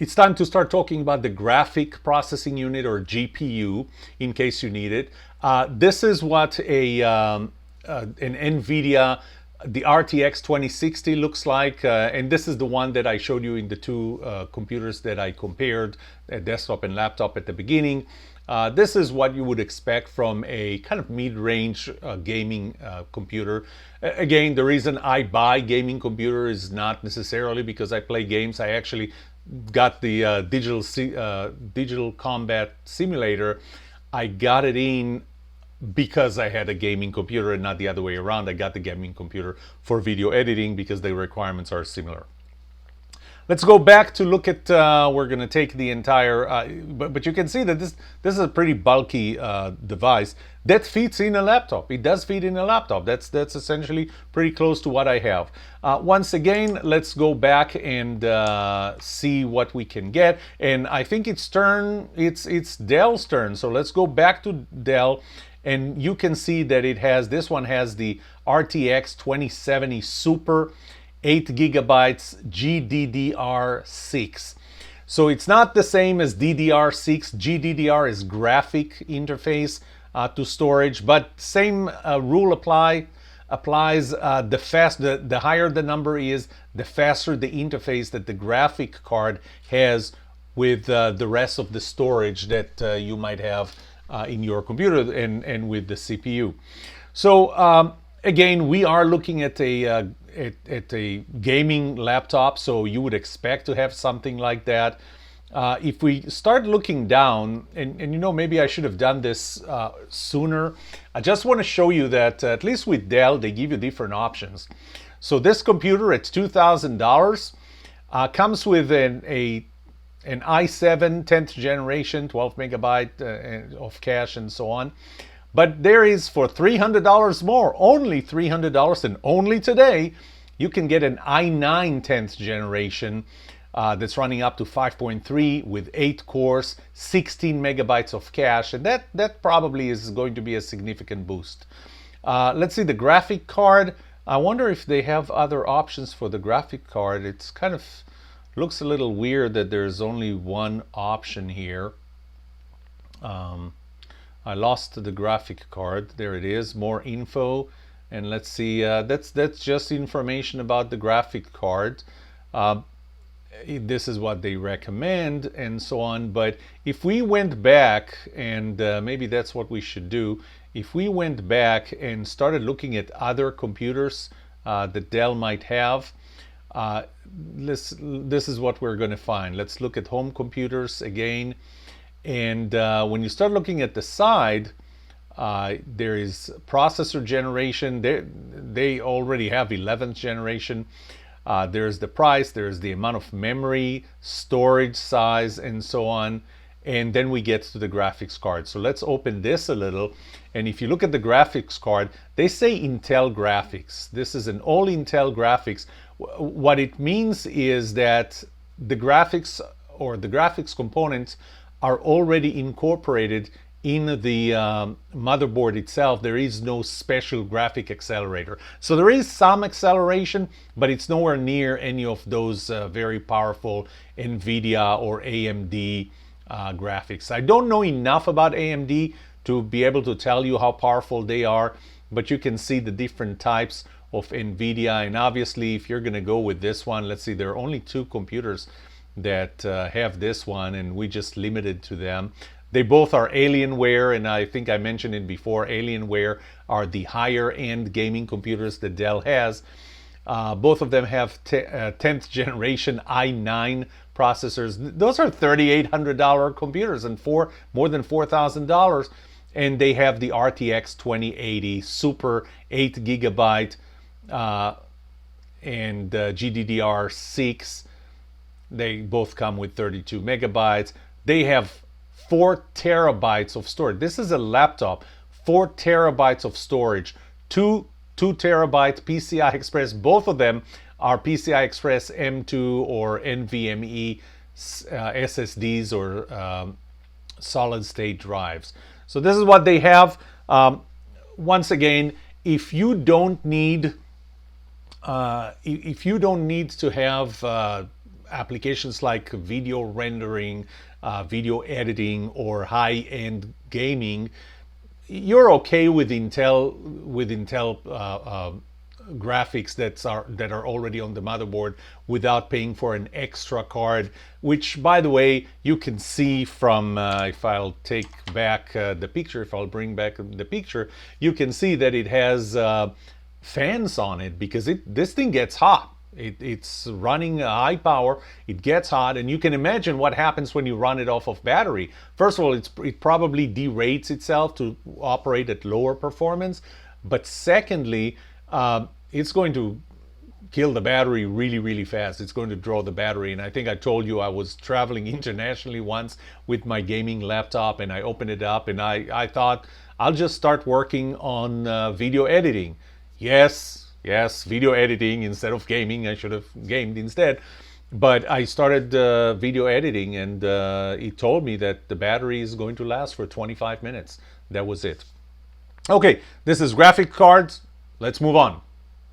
It's time to start talking about the graphic processing unit, or GPU, in case you need it. This is what an NVIDIA, the RTX 2060 looks like, and this is the one that I showed you in the two computers that I compared, desktop and laptop, at the beginning. This is what you would expect from a kind of mid-range gaming computer. Again, the reason I buy gaming computer is not necessarily because I play games. I actually got the digital combat simulator. I got it in because I had a gaming computer and not the other way around. I got the gaming computer for video editing because the requirements are similar. Let's go back to look at, we're going to take the entire, but you can see that this is a pretty bulky device that fits in a laptop. It does fit in a laptop. That's essentially pretty close to what I have. Once again, let's go back and see what we can get. And I think it's Dell's turn. So let's go back to Dell, and you can see that this one has the RTX 2070 Super 8 gigabytes GDDR6. So it's not the same as DDR6. GDDR is graphic interface to storage, but same rule applies. The higher the number is, the faster the interface that the graphic card has with the rest of the storage that you might have in your computer and with the CPU. So again, we are looking at a gaming laptop, so you would expect to have something like that. If we start looking down, and you know, maybe I should have done this sooner. I just want to show you that at least with Dell, they give you different options. So this computer at $2,000 comes with an i7 10th generation, 12 megabyte of cache and so on. But there is, for $300 more, only $300, and only today, you can get an i9 10th generation that's running up to 5.3 with 8 cores, 16 megabytes of cache, and that probably is going to be a significant boost. Let's see the graphic card. I wonder if they have other options for the graphic card. It's kind of looks a little weird that there's only one option here. I lost the graphic card. There it is, more info, and let's see. That's just information about the graphic card. This is what they recommend and so on. But if we went back, and maybe that's what we should do, if we went back and started looking at other computers that Dell might have, this is what we're going to find. Let's look at home computers again. And when you start looking at the side, there is processor generation. They already have 11th generation. There's the price, there's the amount of memory, storage size, and so on. And then we get to the graphics card. So let's open this a little. And if you look at the graphics card, they say Intel graphics. This is an all Intel graphics. What it means is that the graphics, or the graphics components, are already incorporated in the motherboard itself. There is no special graphic accelerator. So there is some acceleration, but it's nowhere near any of those very powerful NVIDIA or AMD graphics. I don't know enough about AMD to be able to tell you how powerful they are, but you can see the different types of NVIDIA. And obviously, if you're going to go with this one, let's see, there are only 2 computers that have this one, and we just limited to them. They both are Alienware, and I think I mentioned it before. Alienware are the higher end gaming computers that Dell has. Both of them have 10th generation i9 processors. Those are $3,800 computers and more than $4,000. And they have the RTX 2080 Super 8 gigabyte and GDDR6. They both come with 32 megabytes. They have 4 terabytes of storage. This is a laptop, 4 terabytes of storage, 2 terabyte PCI Express. Both of them are PCI Express M2 or NVMe SSDs or solid state drives. So this is what they have. Once again, if you don't need to have applications like video rendering, video editing, or high-end gaming, you're okay with Intel graphics that are already on the motherboard without paying for an extra card, which, by the way, you can see from if I'll take back the picture, if I'll bring back the picture, you can see that it has fans on it, because this thing gets hot. It's running high power, it gets hot, and you can imagine what happens when you run it off of battery. First of all, it probably derates itself to operate at lower performance, but secondly, it's going to kill the battery really, really fast. It's going to draw the battery. And I think I told you I was traveling internationally once with my gaming laptop, and I opened it up and I thought I'll just start working on video editing. Yes, video editing instead of gaming. I should have gamed instead. But I started video editing, and it told me that the battery is going to last for 25 minutes. That was it. Okay, this is graphic cards. Let's move on.